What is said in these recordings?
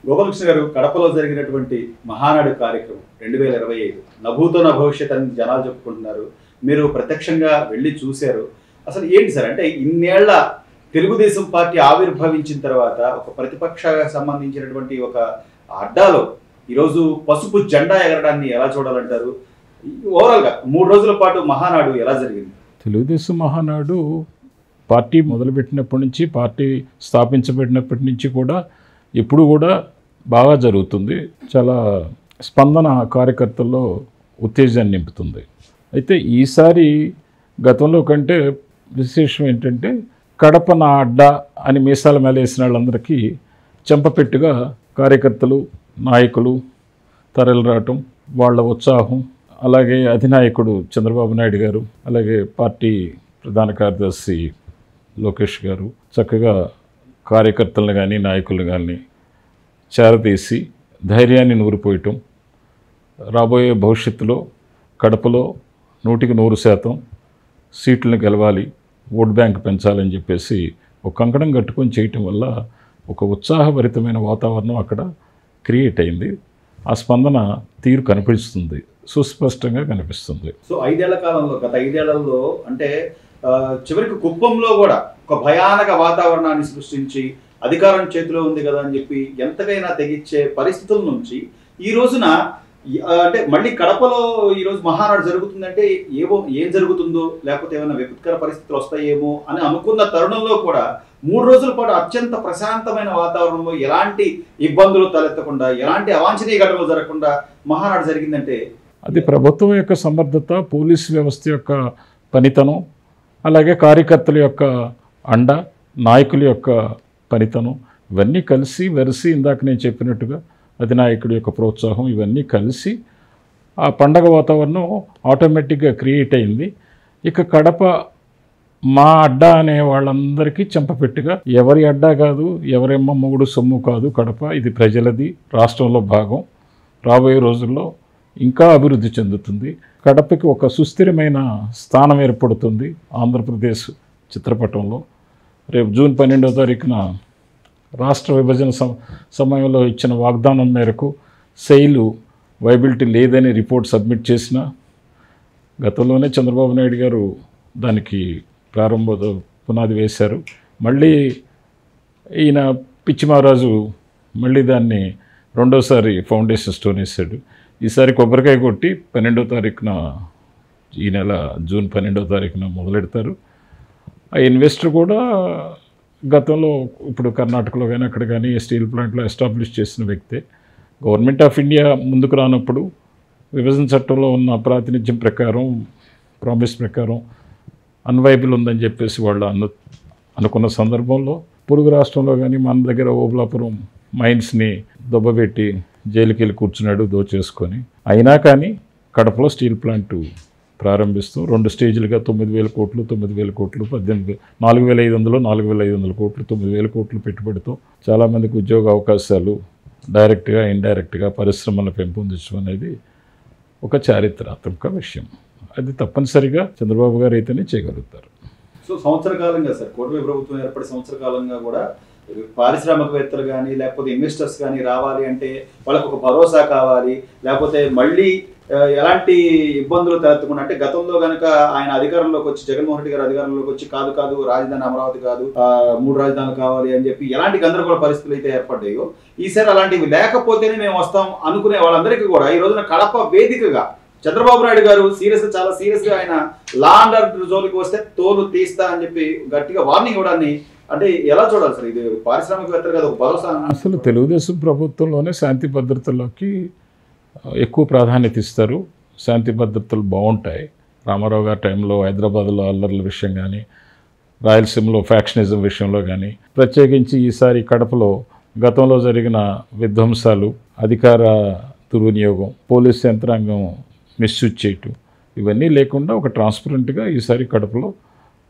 గోపాలకృష్ణ గారు, కడపలో జరిగినటువంటి మహానాడు కార్యక్రమం 2025 నభూతో నా భవిష్యత్ అని జనాలు చెప్పుకుంటున్నారు. మీరు ప్రత్యక్షంగా వెళ్ళి చూశారు. అసలు ఏంటి సార్, అంటే ఇన్నేళ్ల తెలుగుదేశం పార్టీ ఆవిర్భవించిన తర్వాత ఒక ప్రతిపక్ష సంబంధించినటువంటి ఒక అడ్డాలో ఈరోజు పసుపు జెండా ఎగరడాన్ని ఎలా చూడాలంటారు? ఓవరాల్గా 3 రోజుల పాటు మహానాడు ఎలా జరిగింది? తెలుగుదేశం మహానాడు పార్టీ మొదలుపెట్టినప్పటి నుంచి, పార్టీ స్థాపించబడినప్పటి నుంచి కూడా ఎప్పుడు కూడా బాగా జరుగుతుంది. చాలా స్పందన కార్యకర్తల్లో ఉత్తేజాన్ని నింపుతుంది. అయితే ఈసారి గతంలో కంటే విశేషం ఏంటంటే, కడప నా అడ్డా అని మీసాల మేలేసిన వాళ్ళందరికీ చెంపపెట్టుగా కార్యకర్తలు, నాయకులు తరలి రావటం, వాళ్ళ ఉత్సాహం, అలాగే అధినాయకుడు చంద్రబాబు నాయుడు గారు, అలాగే పార్టీ ప్రధాన కార్యదర్శి లోకేష్ గారు చక్కగా కార్యకర్తలను కానీ నాయకులను కానీ చేరదీసి ధైర్యాన్ని నూరిపోయటం, రాబోయే భవిష్యత్తులో కడపలో 100% సీట్లను గెలవాలి, ఓట్ బ్యాంక్ పెంచాలని చెప్పేసి ఒక కంకణం కట్టుకొని చేయటం వల్ల ఒక ఉత్సాహభరితమైన వాతావరణం అక్కడ క్రియేట్ అయింది. ఆ స్పందన తీరు కనిపిస్తుంది, సుస్పష్టంగా కనిపిస్తుంది. సో 5 ఏళ్ల కాలంలో, గత 5 ఏళ్లలో అంటే చివరికి కుప్పంలో కూడా ఒక భయానక వాతావరణాన్ని సృష్టించి అధికారం చేతిలో ఉంది కదా అని చెప్పి ఎంతకైనా తెగించే పరిస్థితుల నుంచి ఈ రోజున అంటే మళ్ళీ కడపలో ఈరోజు మహానాడు జరుగుతుందంటే ఏం జరుగుతుందో, లేకపోతే ఏమైనా విపత్కర పరిస్థితులు వస్తాయేమో అని అనుకున్న తరుణంలో కూడా 3 రోజుల పాటు అత్యంత ప్రశాంతమైన వాతావరణంలో ఎలాంటి ఇబ్బందులు తలెత్తకుండా, ఎలాంటి అవాంఛనీయ ఘటనలు జరగకుండా మహానాడు జరిగిందంటే అది ప్రభుత్వం యొక్క సమర్థత, పోలీసు వ్యవస్థ యొక్క పనితనం, అలాగే కార్యకర్తల యొక్క అండ, నాయకుల యొక్క పనితనం, ఇవన్నీ కలిసి వెరసి ఇందాక నేను చెప్పినట్టుగా అధినాయకుడి యొక్క ప్రోత్సాహం, ఇవన్నీ కలిసి ఆ పండగ వాతావరణం ఆటోమేటిక్గా క్రియేట్ అయింది. ఇక కడప మా అడ్డా అనే వాళ్ళందరికీ చెంపపెట్టుగా, ఎవరి అడ్డా కాదు, ఎవరేమో మొగుడు సొమ్ము కాదు కడప, ఇది ప్రజలది, రాష్ట్రంలో భాగం, రాబోయే రోజుల్లో ఇంకా అభివృద్ధి చెందుతుంది, కడపకి ఒక సుస్థిరమైన స్థానం ఏర్పడుతుంది ఆంధ్రప్రదేశ్ చిత్రపటంలో. రేపు జూన్ 12వ తారీఖున రాష్ట్ర విభజన సమయంలో ఇచ్చిన వాగ్దానం మేరకు సెయిలు వైబిలిటీ లేదని రిపోర్ట్ సబ్మిట్ చేసిన గతంలోనే చంద్రబాబు నాయుడు గారు దానికి పునాది వేశారు. మళ్ళీ ఈయన పిచ్చి మహారాజు మళ్ళీ దాన్ని రెండోసారి ఫౌండేషన్ స్టోన్ వేశాడు. ఈసారి కొబ్బరికాయ కొట్టి 12వ తారీఖున, ఈ నెల జూన్ 12వ తారీఖున మొదలెడతారు. ఆ ఇన్వెస్టర్ కూడా గతంలో ఇప్పుడు కర్ణాటకలో కానీ అక్కడ కానీ స్టీల్ ప్లాంట్లో ఎస్టాబ్లిష్ చేసిన వ్యక్తే. గవర్నమెంట్ ఆఫ్ ఇండియా ముందుకు రానప్పుడు విభజన చట్టంలో ఉన్న ప్రాతినిధ్యం ప్రకారం, ప్రామిస్ ప్రకారం అన్వైబుల్ ఉందని చెప్పేసి వాళ్ళు అనుకున్న సందర్భంలో పొరుగు రాష్ట్రంలో కానీ మన దగ్గర ఓబులాపురం మైన్స్ని దొబ్బబెట్టి జైలుకి వెళ్ళి కూర్చున్నాడు దోచేసుకొని. అయినా కానీ కడపలో స్టీల్ ప్లాంట్ ప్రారంభిస్తూ 2 స్టేజ్లుగా 9,000 కోట్లు, 9,000 కోట్లు, 4,500, 4,500 కోట్లు, 9,000 కోట్లు పెట్టుబడితో చాలామందికి ఉద్యోగ అవకాశాలు డైరెక్ట్గా ఇండైరెక్ట్గా పరిశ్రమలను పెంపొందించడం అనేది ఒక చారిత్రాత్మక విషయం. అది తప్పనిసరిగా చంద్రబాబు గారు అయితేనే చేయగలుగుతారు. సో సంవత్సర కాలంగా సార్, కూటమి ప్రభుత్వం ఏర్పడి సంవత్సర కాలంగా కూడా పారిశ్రామికవేత్తలు కానీ లేకపోతే ఇన్వెస్టర్స్ కానీ రావాలి అంటే వాళ్ళకు ఒక భరోసా కావాలి, లేకపోతే మళ్ళీ ఎలాంటి ఇబ్బందులు తలెత్తకుండా, అంటే గతంలో కనుక ఆయన అధికారంలోకి వచ్చి, జగన్మోహన్ రెడ్డి గారు అధికారంలోకి వచ్చి కాదు రాజధాని అమరావతి కాదు 3 రాజధానులు కావాలి అని చెప్పి ఎలాంటి గందరగోళ పరిస్థితులు అయితే ఏర్పడ్డాయో, ఈసారి అలాంటివి లేకపోతేనే మేము వస్తాం అనుకునే వాళ్ళందరికీ కూడా ఈ రోజున కడప వేదికగా చంద్రబాబు నాయుడు గారు చాలా సీరియస్గా ఆయన లా అండ్ ఆర్డర్ జోలికి వస్తే తోలు తీస్తా అని చెప్పి గట్టిగా వార్నింగ్ ఇవ్వడాన్ని అంటే ఎలా చూడాలి సార్? ఇది పారిశ్రామికవేత్తలు కదా ఒక భరోసా. అసలు తెలుగుదేశం ప్రభుత్వంలోనే శాంతి భద్రతలకి ఎక్కువ ప్రాధాన్యత ఇస్తారు. శాంతి భద్రతలు బాగుంటాయి. రామారావు గారి టైంలో హైదరాబాద్లో అల్లర్ల విషయం కానీ, రాయలసీమలో ఫ్యాక్షనిజం విషయంలో కానీ, ప్రత్యేకించి ఈసారి కడపలో గతంలో జరిగిన విధ్వంసాలు, అధికార దుర్వినియోగం, పోలీస్ యంత్రాంగం మిస్యూజ్ చేయటం, ఇవన్నీ లేకుండా ఒక ట్రాన్స్పరెంట్గా ఈసారి కడపలో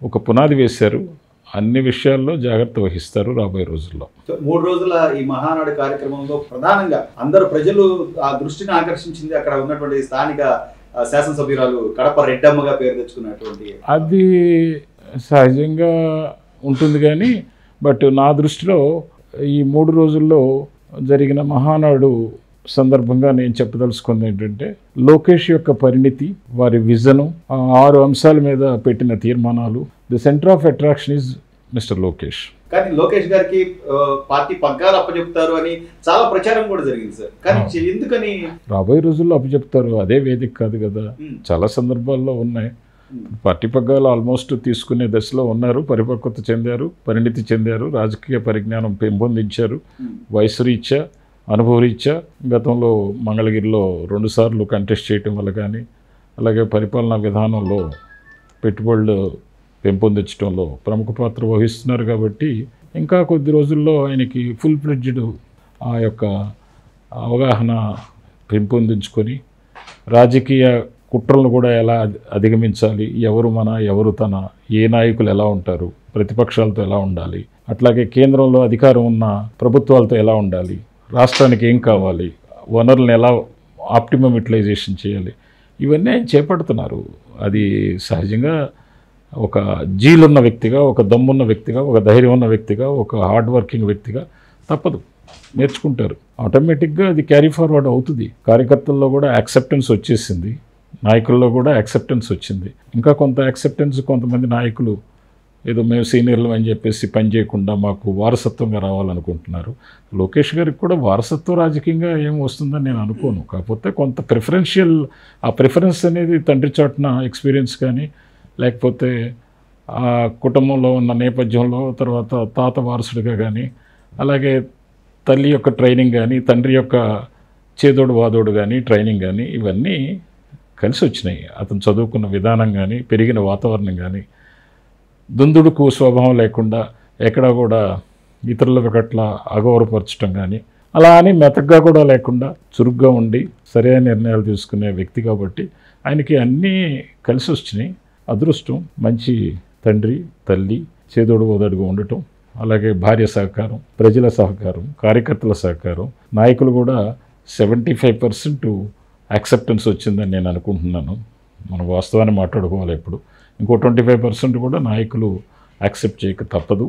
ఒక పునాది వేశారు. అన్ని విషయాల్లో జాగ్రత్త వహిస్తారు రాబోయే రోజుల్లో. 3 రోజుల ఈ మహానాడు కార్యక్రమంలో ప్రధానంగా అందరూ ప్రజలు ఆ దృష్టిని ఆకర్షించింది అక్కడ ఉన్నటువంటి స్థానిక శాసనసభ్యురాలు కడప రెడ్డమ్మగా పేరు తెచ్చుకున్నటువంటి. అది సహజంగా ఉంటుంది కానీ, బట్ నా దృష్టిలో ఈ 3 రోజుల్లో జరిగిన మహానాడు సందర్భంగా నేను చెప్పదలుచుకుంది ఏంటంటే లోకేష్ యొక్క పరిణితి, వారి విజను, ఆ 6 అంశాల మీద పెట్టిన తీర్మానాలు, the centre of attraction is mister Lokesh. కానీ లోకేష్ గారికి పార్టీ పగ్గాలు అప్పచెప్తారు అని చాలా ప్రచారం కూడా జరిగింది సార్. కానీ ఎందుకని రాబోయే రోజుల్లో అప్పచెప్తారు? అదే వేదిక కాదు కదా, చాలా సందర్భాల్లో ఉన్నాయి. పార్టీ పగ్గాలు ఆల్మోస్ట్ తీసుకునే దశలో ఉన్నారు, పరిపక్వత చెందారు, పరిణితి చెందారు, రాజకీయ పరిజ్ఞానం పెంపొందించారు, వయసు రీత్యా, అనుభవ రీత్యా. గతంలో మంగళగిరిలో 2 సార్లు కంటెస్ట్ చేయటం వల్ల కానీ, అలాగే పరిపాలనా విధానంలో పెట్టుబడులు పెంపొందించడంలో ప్రముఖ పాత్ర వహిస్తున్నారు. కాబట్టి ఇంకా కొద్ది రోజుల్లో ఆయనకి ఫుల్ ఫ్లెడ్జ్డ్ ఆ యొక్క అవగాహన పెంపొందించుకొని రాజకీయ కుట్రలను కూడా ఎలా అధిగమించాలి, ఎవరు మన ఎవరు తన, ఏ నాయకులు ఎలా ఉంటారు, ప్రతిపక్షాలతో ఎలా ఉండాలి, అట్లాగే కేంద్రంలో అధికారం ఉన్న ప్రభుత్వాలతో ఎలా ఉండాలి, రాష్ట్రానికి ఏం కావాలి, వనరులను ఎలా ఆప్టిమమ్ యూటిలైజేషన్ చేయాలి, ఇవన్నీ ఆయన చేపడుతున్నారు. అది సహజంగా ఒక జీలున్న వ్యక్తిగా, ఒక దమ్మున్న వ్యక్తిగా, ఒక ధైర్యం ఉన్న వ్యక్తిగా, ఒక హార్డ్ వర్కింగ్ వ్యక్తిగా తప్పదు, నేర్చుకుంటారు. ఆటోమేటిక్గా అది క్యారీ ఫార్వర్డ్ అవుతుంది. కార్యకర్తల్లో కూడా యాక్సెప్టెన్స్ వచ్చేసింది, నాయకుల్లో కూడా యాక్సెప్టెన్స్ వచ్చింది. ఇంకా కొంత యాక్సెప్టెన్స్, కొంతమంది నాయకులు ఏదో మేము సీనియర్లు అని చెప్పేసి పని చేయకుండా మాకు వారసత్వంగా రావాలనుకుంటున్నారు. లోకేష్ గారికి కూడా వారసత్వ రాజకీయంగా ఏం వస్తుందని నేను అనుకోను. కాకపోతే కొంత ప్రిఫరెన్షియల్, ఆ ప్రిఫరెన్స్ అనేది తండ్రి చాటున ఎక్స్పీరియన్స్ కానీ, లేకపోతే ఆ కుటుంబంలో ఉన్న నేపథ్యంలో, తర్వాత తాత వారసుడిగా కానీ, అలాగే తల్లి యొక్క ట్రైనింగ్ కానీ, తండ్రి యొక్క చేదోడు వాదోడు కానీ ట్రైనింగ్ కానీ, ఇవన్నీ కలిసి వచ్చినాయి. అతను చదువుకున్న విధానం కానీ, పెరిగిన వాతావరణం కానీ, దుందుడుకు స్వభావం లేకుండా ఎక్కడా కూడా ఇతరుల పట్ల అగౌరవపరచడం కానీ, అలా అని మెతగ్గా కూడా లేకుండా చురుగ్గా ఉండి సరైన నిర్ణయాలు తీసుకునే వ్యక్తి కాబట్టి ఆయనకి అన్నీ కలిసి వచ్చినాయి. అదృష్టం, మంచి తండ్రి, తల్లి, చేదోడు ఓదడుగా ఉండటం, అలాగే భార్య సహకారం, ప్రజల సహకారం, కార్యకర్తల సహకారం, నాయకులు కూడా 75% యాక్సెప్టెన్స్ వచ్చిందని నేను అనుకుంటున్నాను. మనం వాస్తవాన్ని మాట్లాడుకోవాలి. ఇప్పుడు ఇంకో 25% కూడా నాయకులు యాక్సెప్ట్ చేయక తప్పదు.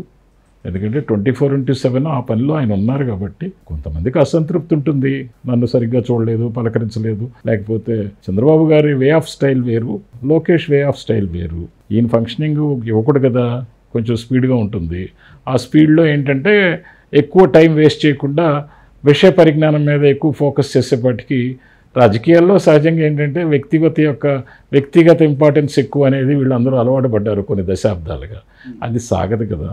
ఎందుకంటే 24/7 ఆ పనిలో ఆయన ఉన్నారు కాబట్టి కొంతమందికి అసంతృప్తి ఉంటుంది. నన్ను సరిగ్గా చూడలేదు, పలకరించలేదు, లేకపోతే చంద్రబాబు గారి వే ఆఫ్ స్టైల్ వేరు, లోకేష్ వే ఆఫ్ స్టైల్ వేరు. ఈయన ఫంక్షనింగ్ యువకుడు కదా, కొంచెం స్పీడ్గా ఉంటుంది. ఆ స్పీడ్లో ఏంటంటే ఎక్కువ టైం వేస్ట్ చేయకుండా విషయ పరిజ్ఞానం మీద ఎక్కువ ఫోకస్ చేసేపాటికి రాజకీయాల్లో సహజంగా ఏంటంటే వ్యక్తిగత ఇంపార్టెన్స్ ఎక్కువ అనేది వీళ్ళందరూ అలవాటు పడ్డారు కొన్ని దశాబ్దాలుగా. అది సాగదు కదా.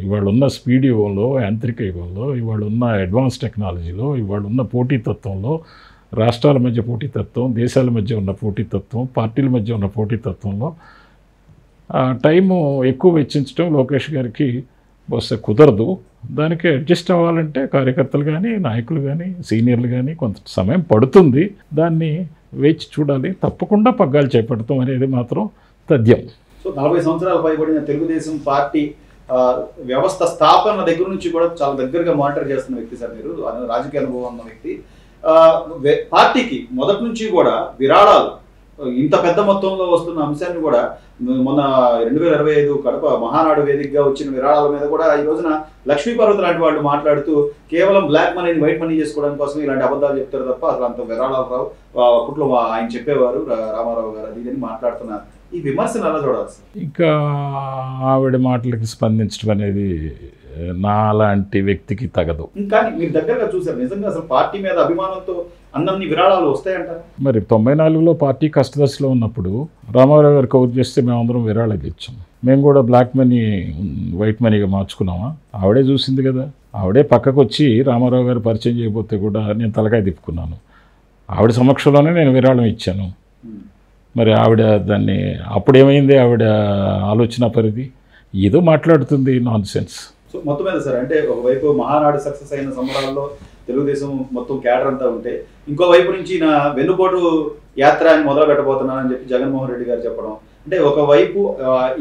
ఇవాళ ఉన్న స్పీడ్ యుగంలో, యాంత్రిక యుగంలో, ఇవాళ ఉన్న అడ్వాన్స్ టెక్నాలజీలో, ఇవాళ ఉన్న పోటీతత్వంలో, రాష్ట్రాల మధ్య పోటీతత్వం, దేశాల మధ్య ఉన్న పోటీతత్వం, పార్టీల మధ్య ఉన్న పోటీతత్వంలో టైము ఎక్కువ వెచ్చించడం లోకేష్ గారికి బహుశా కుదరదు. దానికి అడ్జస్ట్ అవ్వాలంటే కార్యకర్తలు కానీ, నాయకులు కానీ, సీనియర్లు కానీ కొంత సమయం పడుతుంది. దాన్ని వేచి చూడాలి. తప్పకుండా పగ్గాలు చేపడతాం అనేది మాత్రం తథ్యం. సో 40 సంవత్సరాలు పైబడిన తెలుగుదేశం పార్టీ వ్యవస్థ స్థాపన దగ్గర నుంచి కూడా చాలా దగ్గరగా మానిటర్ చేస్తున్న వ్యక్తి సార్ మీరు, రాజకీయ అనుభవం ఉన్న వ్యక్తి. పార్టీకి మొదటి నుంచి కూడా విరాళాలు ఇంత పెద్ద మొత్తంలో వస్తున్న అంశాన్ని కూడా మొన్న 2025 కడప మహానాడు వేదికగా వచ్చిన విరాళాల మీద కూడా ఈ రోజున లక్ష్మీపార్వతి లాంటి వాళ్ళు మాట్లాడుతూ కేవలం బ్లాక్ మనీని వైట్ మనీ చేసుకోవడం కోసం ఇలాంటి అబద్ధాలు చెప్తారు తప్ప అసలు అంత విరాళాలు రావు, అప్పట్లో ఆయన చెప్పేవారు రామారావు గారు, అది ఇది మాట్లాడుతున్నారు. ఈ విమర్శను ఎలా చూడాలి? ఇంకా ఆవిడ మాటలకి స్పందించడం అనేది నాలాంటి వ్యక్తికి తగదు. కానీ మీరు దగ్గరగా చూసారు, నిజంగా అసలు పార్టీ మీద అభిమానంతో అన్నీ విరాళాలు వస్తాయంటారు. మరి 94లో పార్టీ కష్టదశలో ఉన్నప్పుడు రామారావు గారు కౌరు చేస్తే మేమందరం విరాళాలు ఇచ్చాం. మేము కూడా బ్లాక్ మనీ వైట్ మనీగా మార్చుకున్నామా? ఆవిడే చూసింది కదా. ఆవిడే పక్కకు వచ్చి రామారావు గారు పరిచయం చేయబోతే కూడా నేను తలకాయ తిప్పుకున్నాను. ఆవిడ సమక్షంలోనే నేను విరాళం ఇచ్చాను. మరి ఆవిడ దాన్ని అప్పుడేమైంది? ఆవిడ ఆలోచన పరిధి ఏదో మాట్లాడుతుంది, నాన్ సెన్స్. సో మొత్తం మీద సార్, అంటే ఒకవైపు మహానాడు సక్సెస్ అయిన సంబరాల్లో తెలుగుదేశం మొత్తం క్యాడర్ అంతా ఉంటే, ఇంకో వైపు నుంచి నా వెన్నుపోటు యాత్ర అని మొదలు పెట్టబోతున్నానని చెప్పి జగన్మోహన్ రెడ్డి గారు చెప్పడం, అంటే ఒకవైపు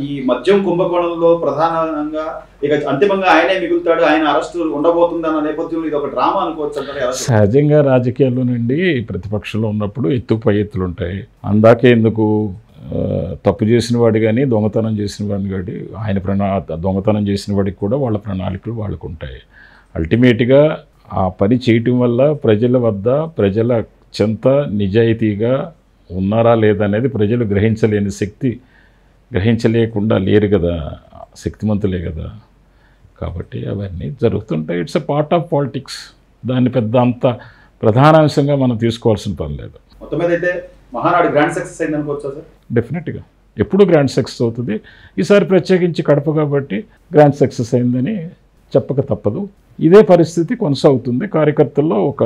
ఈ మద్యం కుంభకోణంలో ప్రధానంగా ఇక అంతిమంగా ఆయనే మిగులుతాడు, ఆయన అరెస్టు ఉండబోతుంది అన్న నేపథ్యంలో ఇది ఒక డ్రామా అనుకోవచ్చు అంటారు. సహజంగా రాజకీయాల్లో నుండి ప్రతిపక్షంలో ఉన్నప్పుడు ఎత్తు పై ఎత్తులు ఉంటాయి. అందాకే ఎందుకు తప్పు చేసిన వాడు కానీ, దొంగతనం చేసిన వాడిని కానీ, దొంగతనం చేసిన వాడికి కూడా వాళ్ళ ప్రణాళికలు వాళ్ళకు ఉంటాయి. అల్టిమేట్గా ఆ పని చేయటం వల్ల ప్రజల వద్ద ప్రజల చెంత నిజాయితీగా ఉన్నారా లేదనేది ప్రజలు గ్రహించలేని శక్తి గ్రహించలేకుండా లేరు కదా, శక్తిమంతులే కదా. కాబట్టి అవన్నీ జరుగుతుంటాయి. It's a part of politics. దాన్ని పెద్ద అంత ప్రధానాంశంగా మనం తీసుకోవాల్సిన పని లేదు. మొత్తం మీద అయితే మహానాడు గ్రాండ్ సక్సెస్ అయింది అనుకోవచ్చా సార్? డెఫినెట్గా ఎప్పుడు గ్రాండ్ సక్సెస్ అవుతుంది. ఈసారి ప్రత్యేకించి కడప కాబట్టి గ్రాండ్ సక్సెస్ అయిందని చెప్పక తప్పదు. ఇదే పరిస్థితి కొనసాగుతుంది. కార్యకర్తల్లో ఒక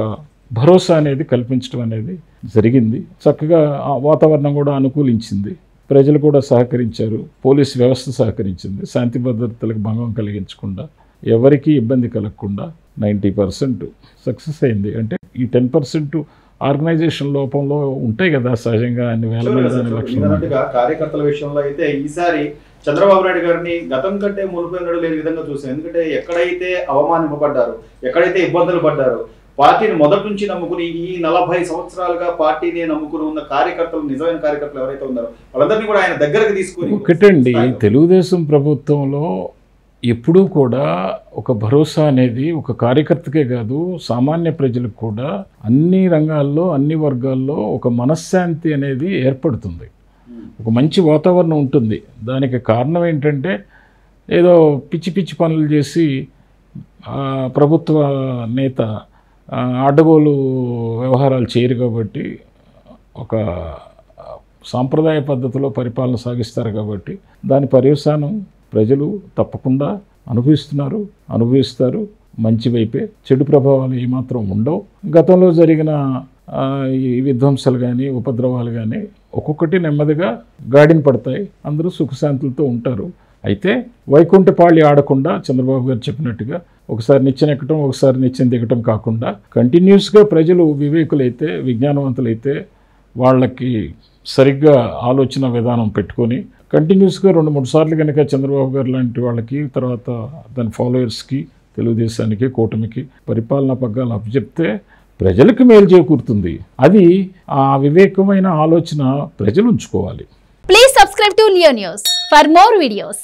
భరోసా అనేది కల్పించడం అనేది జరిగింది. చక్కగా ఆ వాతావరణం కూడా అనుకూలించింది. ప్రజలు కూడా సహకరించారు. పోలీస్ వ్యవస్థ సహకరించింది. శాంతి భద్రతలకు భంగం కలిగించకుండా, ఎవరికీ ఇబ్బంది కలగకుండా 90% సక్సెస్ అయింది. అంటే ఈ 10% ఆర్గనైజేషన్ లోపంలో ఉంటాయి కదా సహజంగా, అన్ని వేల అన్నట్టుగా కార్యకర్తల విషయంలో అయితే ఈసారి చంద్రబాబు నాయుడు గారిని గతం కంటే మునుపెన్నడూ లేని విధంగా చూసాం. ఎందుకంటే ఎక్కడైతే అవమానింపబడ్డారో, ఎక్కడైతే ఇబ్బందులు పడ్డారో, పార్టీని మొదటి నుంచి నమ్ముకుని ఈ 40 సంవత్సరాలుగా పార్టీని నమ్ముకుని ఉన్న కార్యకర్తలు, నిజమైన కార్యకర్తలు ఎవరైతే ఉన్నారో వాళ్ళందరినీ కూడా ఆయన దగ్గరకు తీసుకుని ఒకటండి, తెలుగుదేశం ప్రభుత్వంలో ఎప్పుడూ కూడా ఒక భరోసా అనేది ఒక కార్యకర్తకే కాదు, సామాన్య ప్రజలకు కూడా అన్ని రంగాల్లో అన్ని వర్గాల్లో ఒక మనశ్శాంతి అనేది ఏర్పడుతుంది. ఒక మంచి వాతావరణం ఉంటుంది. దానికి కారణం ఏంటంటే ఏదో పిచ్చి పిచ్చి పనులు చేసి ప్రభుత్వ నేత అడ్డగోలు వ్యవహారాలు చేయరు కాబట్టి, ఒక సాంప్రదాయ పద్ధతిలో పరిపాలన సాగిస్తారు కాబట్టి దాని పర్యవసానం ప్రజలు తప్పకుండా అనుభవిస్తారు. మంచి వైపే, చెడు ప్రభావాలు ఏమాత్రం ఉండవు. గతంలో జరిగిన ఈ విధ్వంసాలు కానీ ఉపద్రవాలు కానీ ఒక్కొక్కటి నెమ్మదిగా గాడిన పడతాయి. అందరూ సుఖశాంతులతో ఉంటారు. అయితే వైకుంఠపాళి ఆడకుండా చంద్రబాబు గారు చెప్పినట్టుగా ఒకసారి నిచ్చెన ఎక్కడం ఒకసారి నిచ్చెన దిగటం కాకుండా కంటిన్యూస్గా ప్రజలు వివేకులైతే, విజ్ఞానవంతులైతే, వాళ్ళకి సరిగ్గా ఆలోచన విధానం పెట్టుకొని కంటిన్యూస్గా 2-3 సార్లు కనుక చంద్రబాబు గారు లాంటి వాళ్ళకి, తర్వాత దాని ఫాలోయర్స్కి, తెలుగుదేశానికి, కూటమికి పరిపాలనా పగ్గాలు అప్పచెప్తే ప్రజలకు మేలు చేకూరుతుంది. అది ఆ వివేకమైన ఆలోచన ప్రజలు ఉంచుకోవాలి. Please subscribe to Leo news for more videos.